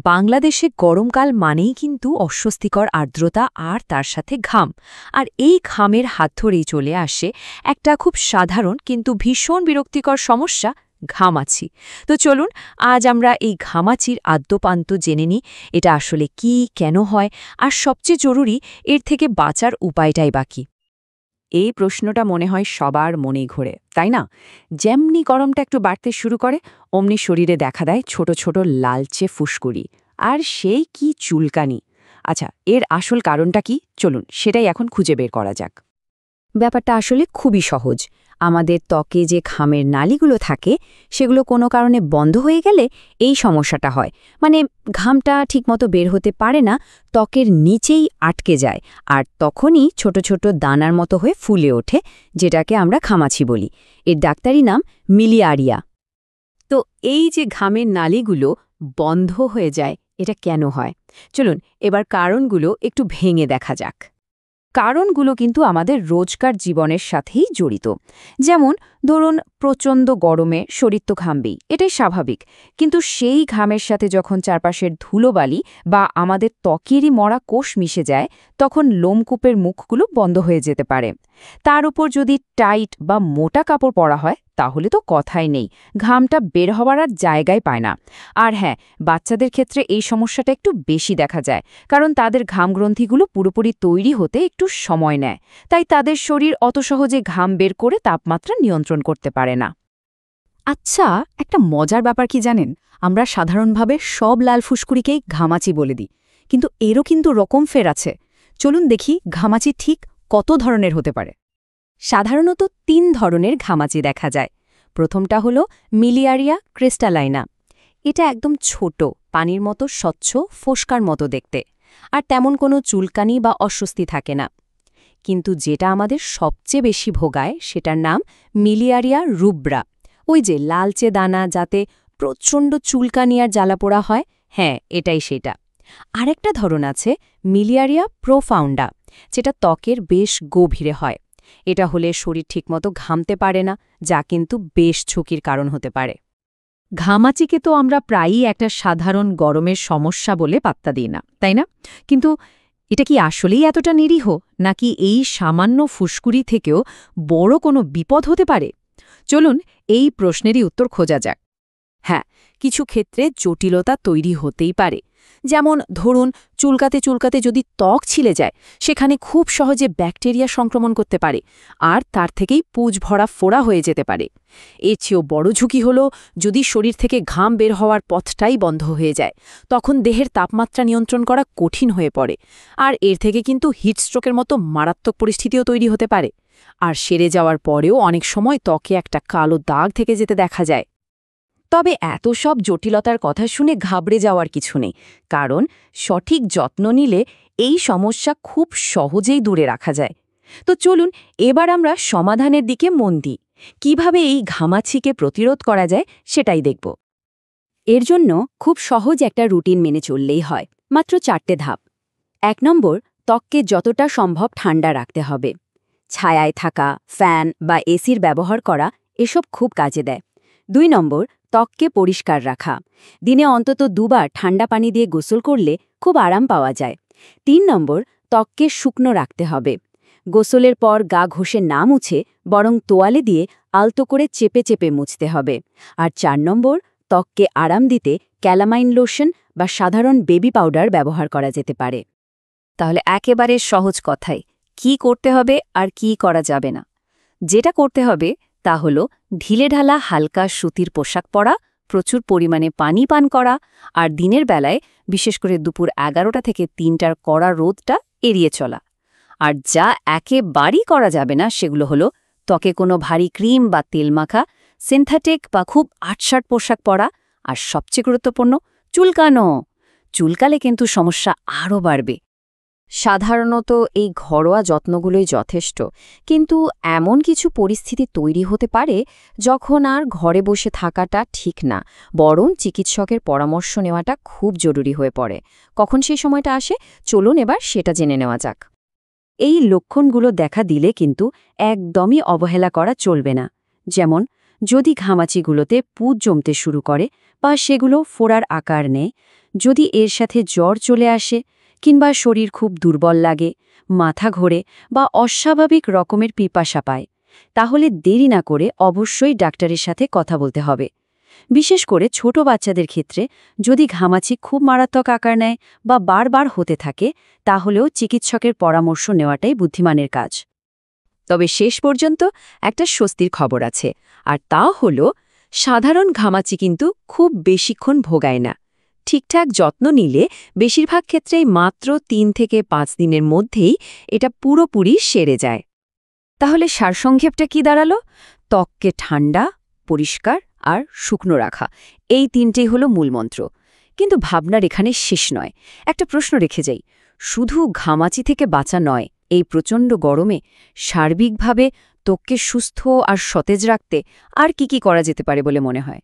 বাংলাদেশে গরমকাল মানেই কিন্তু অস্বস্তিকর আর্দ্রতা আর তার সাথে ঘাম। আর এই ঘামের হাত ধরেই চলে আসে একটা খুব সাধারণ কিন্তু ভীষণ বিরক্তিকর সমস্যা, ঘামাচি। তো চলুন আজ আমরা এই ঘামাচির আদ্যোপান্ত জেনে নিই, এটা আসলে কি, কেন হয়, আর সবচেয়ে জরুরি এর থেকে বাঁচার উপায়টাই বাকি। এই প্রশ্নটা মনে হয় সবার মনেই ঘোরে, তাই না? যেমনি গরমটা একটু বাড়তে শুরু করে অমনি শরীরে দেখা দেয় ছোট ছোট লালচে ফুসকুড়ি, আর সেই কি চুলকানি। আচ্ছা, এর আসল কারণটা কি? চলুন সেটাই এখন খুঁজে বের করা যাক। ব্যাপারটা আসলে খুবই সহজ। আমাদের ত্বকে যে ঘামের নালীগুলো থাকে সেগুলো কোনো কারণে বন্ধ হয়ে গেলে এই সমস্যাটা হয়। মানে ঘামটা ঠিকমতো বের হতে পারে না, ত্বকের নিচেই আটকে যায়, আর তখনই ছোট ছোট দানার মতো হয়ে ফুলে ওঠে, যেটাকে আমরা ঘামাচি বলি। এর ডাক্তারি নাম মিলিয়ারিয়া। তো এই যে ঘামের নালীগুলো বন্ধ হয়ে যায়, এটা কেন হয়? চলুন এবার কারণগুলো একটু ভেঙে দেখা যাক। কারণগুলো কিন্তু আমাদের রোজকার জীবনের সাথেই জড়িত। যেমন ধরুন, প্রচণ্ড গরমে শরীর তো ঘামবেই, এটাই স্বাভাবিক। কিন্তু সেই ঘামের সাথে যখন চারপাশের ধুলোবালি বা আমাদের ত্বকেরই মরা কোষ মিশে যায়, তখন লোমকূপের মুখগুলো বন্ধ হয়ে যেতে পারে। তার উপর যদি টাইট বা মোটা কাপড় পরা হয়, তাহলে তো কথাই নেই, ঘামটা বের হওয়ার আর জায়গায় পায় না। আর হ্যাঁ, বাচ্চাদের ক্ষেত্রে এই সমস্যাটা একটু বেশি দেখা যায়, কারণ তাদের ঘামগ্রন্থিগুলো পুরোপুরি তৈরি হতে একটু সময় নেয়। তাই তাদের শরীর অত সহজে ঘাম বের করে তাপমাত্রা নিয়ন্ত্রণ করতে পারে না। আচ্ছা, একটা মজার ব্যাপার কি জানেন? আমরা সাধারণভাবে সব লাল ফুসকুড়িকেই ঘামাচি বলে দিই, কিন্তু এরও কিন্তু রকম ফের আছে। চলুন দেখি ঘামাচি ঠিক কত ধরনের হতে পারে। সাধারণত 3 ধরনের ঘামাচি দেখা যায়। প্রথমটা হলো মিলিয়ারিয়া ক্রিস্টালাইনা। এটা একদম ছোট, পানির মতো স্বচ্ছ, ফোস্কার মতো দেখতে, আর তেমন কোনো চুলকানি বা অস্বস্তি থাকে না। কিন্তু যেটা আমাদের সবচেয়ে বেশি ভোগায় সেটার নাম মিলিয়ারিয়া রুব্রা। ওই যে লালচে দানা, যাতে প্রচণ্ড চুলকানি আর জ্বালাপোড়া হয়, হ্যাঁ এটাই সেটা। আরেকটা ধরন আছে মিলিয়ারিয়া প্রোফাউন্ডা, যেটা ত্বকের বেশ গভীরে হয়। এটা হলে শরীর ঠিকমতো ঘামতে পারে না, যা কিন্তু বেশ ঝুঁকির কারণ হতে পারে। ঘামাচিকে তো আমরা প্রায়ই একটা সাধারণ গরমের সমস্যা বলে পাত্তা দিই না, তাই না? কিন্তু এটা কি আসলেই এতটা নিরীহ, নাকি এই সামান্য ফুসকুড়ি থেকেও বড় কোনো বিপদ হতে পারে? চলুন এই প্রশ্নেরই উত্তর খোঁজা যাক। হ্যাঁ, কিছু ক্ষেত্রে জটিলতা তৈরি হতেই পারে। যেমন ধরুন, চুলকাতে চুলকাতে যদি ত্বক ছিলে যায়, সেখানে খুব সহজে ব্যাকটেরিয়া সংক্রমণ করতে পারে, আর তার থেকেই পুঁজ ভরা ফোড়া হয়ে যেতে পারে। এর চেয়েও বড় ঝুঁকি হলো যদি শরীর থেকে ঘাম বের হওয়ার পথটাই বন্ধ হয়ে যায়, তখন দেহের তাপমাত্রা নিয়ন্ত্রণ করা কঠিন হয়ে পড়ে, আর এর থেকে কিন্তু হিটস্ট্রোকের মতো মারাত্মক পরিস্থিতিও তৈরি হতে পারে। আর সেরে যাওয়ার পরেও অনেক সময় ত্বকে একটা কালো দাগ থেকে যেতে দেখা যায়। তবে এত সব জটিলতার কথা শুনে ঘাবড়ে যাওয়ার কিছু নেই, কারণ সঠিক যত্ন নিলে এই সমস্যা খুব সহজেই দূরে রাখা যায়। তো চলুন এবার আমরা সমাধানের দিকে মন দিই। কিভাবে এই ঘামাচিকে প্রতিরোধ করা যায় সেটাই দেখব। এর জন্য খুব সহজ একটা রুটিন মেনে চললেই হয়। মাত্র 4টে ধাপ। 1 নম্বর, ত্বককে যতটা সম্ভব ঠান্ডা রাখতে হবে। ছায়ায় থাকা, ফ্যান বা এসির ব্যবহার করা এসব খুব কাজে দেয়। 2 নম্বর, ত্বককে পরিষ্কার রাখা। দিনে অন্তত 2বার ঠান্ডা পানি দিয়ে গোসল করলে খুব আরাম পাওয়া যায়। 3 নম্বর, ত্বককে শুকনো রাখতে হবে। গোসলের পর গা ঘষে না মুছে বরং তোয়ালে দিয়ে আলতো করে চেপে চেপে মুছতে হবে। আর 4 নম্বর, ত্বককে আরাম দিতে ক্যালামাইন লোশন বা সাধারণ বেবি পাউডার ব্যবহার করা যেতে পারে। তাহলে একেবারে সহজ কথাই, কি করতে হবে আর কি করা যাবে না। যেটা করতে হবে তা হলো ঢিলেঢালা হালকা সুতির পোশাক পরা, প্রচুর পরিমাণে পানি পান করা, আর দিনের বেলায় বিশেষ করে দুপুর 11টা থেকে 3টার কড়া রোদটা এড়িয়ে চলা। আর যা একেবারেই করা যাবে না সেগুলো হলো ত্বকে কোনো ভারী ক্রিম বা তেল মাখা, সিনথেটিক বা খুব আটসাট পোশাক পরা, আর সবচেয়ে গুরুত্বপূর্ণ চুলকানো। চুলকালে কিন্তু সমস্যা আরও বাড়বে। সাধারণত এই ঘরোয়া যত্নগুলোই যথেষ্ট, কিন্তু এমন কিছু পরিস্থিতি তৈরি হতে পারে যখন আর ঘরে বসে থাকাটা ঠিক না, বরং চিকিৎসকের পরামর্শ নেওয়াটা খুব জরুরি হয়ে পড়ে। কখন সেই সময়টা আসে, চলুন এবার সেটা জেনে নেওয়া যাক। এই লক্ষণগুলো দেখা দিলে কিন্তু একদমই অবহেলা করা চলবে না। যেমন যদি ঘামাচিগুলোতে পুঁজ জমতে শুরু করে বা সেগুলো ফোড়ার আকার নেয়, যদি এর সাথে জ্বর চলে আসে কিংবা শরীর খুব দুর্বল লাগে, মাথা ঘোরে বা অস্বাভাবিক রকমের পিপাসা পায়, তাহলে দেরি না করে অবশ্যই ডাক্তারের সাথে কথা বলতে হবে। বিশেষ করে ছোট বাচ্চাদের ক্ষেত্রে যদি ঘামাচি খুব মারাত্মক আকার নেয় বা বারবার হতে থাকে, তাহলেও চিকিৎসকের পরামর্শ নেওয়াটাই বুদ্ধিমানের কাজ। তবে শেষ পর্যন্ত একটা স্বস্তির খবর আছে, আর তা হল সাধারণ ঘামাচি কিন্তু খুব বেশিক্ষণ ভোগায় না। ঠিকঠাক যত্ন নিলে বেশিরভাগ ক্ষেত্রেই মাত্র ৩ থেকে ৫ দিনের মধ্যেই এটা পুরোপুরি সেরে যায়। তাহলে সারসংক্ষেপটা কি দাঁড়ালো? ত্বককে ঠান্ডা, পরিষ্কার আর শুকনো রাখা, এই তিনটেই হলো মূলমন্ত্র। কিন্তু ভাবনার এখানে শেষ নয়। একটা প্রশ্ন রেখে যাই, শুধু ঘামাচি থেকে বাঁচা নয়, এই প্রচণ্ড গরমে সার্বিকভাবে ত্বককে সুস্থ আর সতেজ রাখতে আর কি করা যেতে পারে বলে মনে হয়?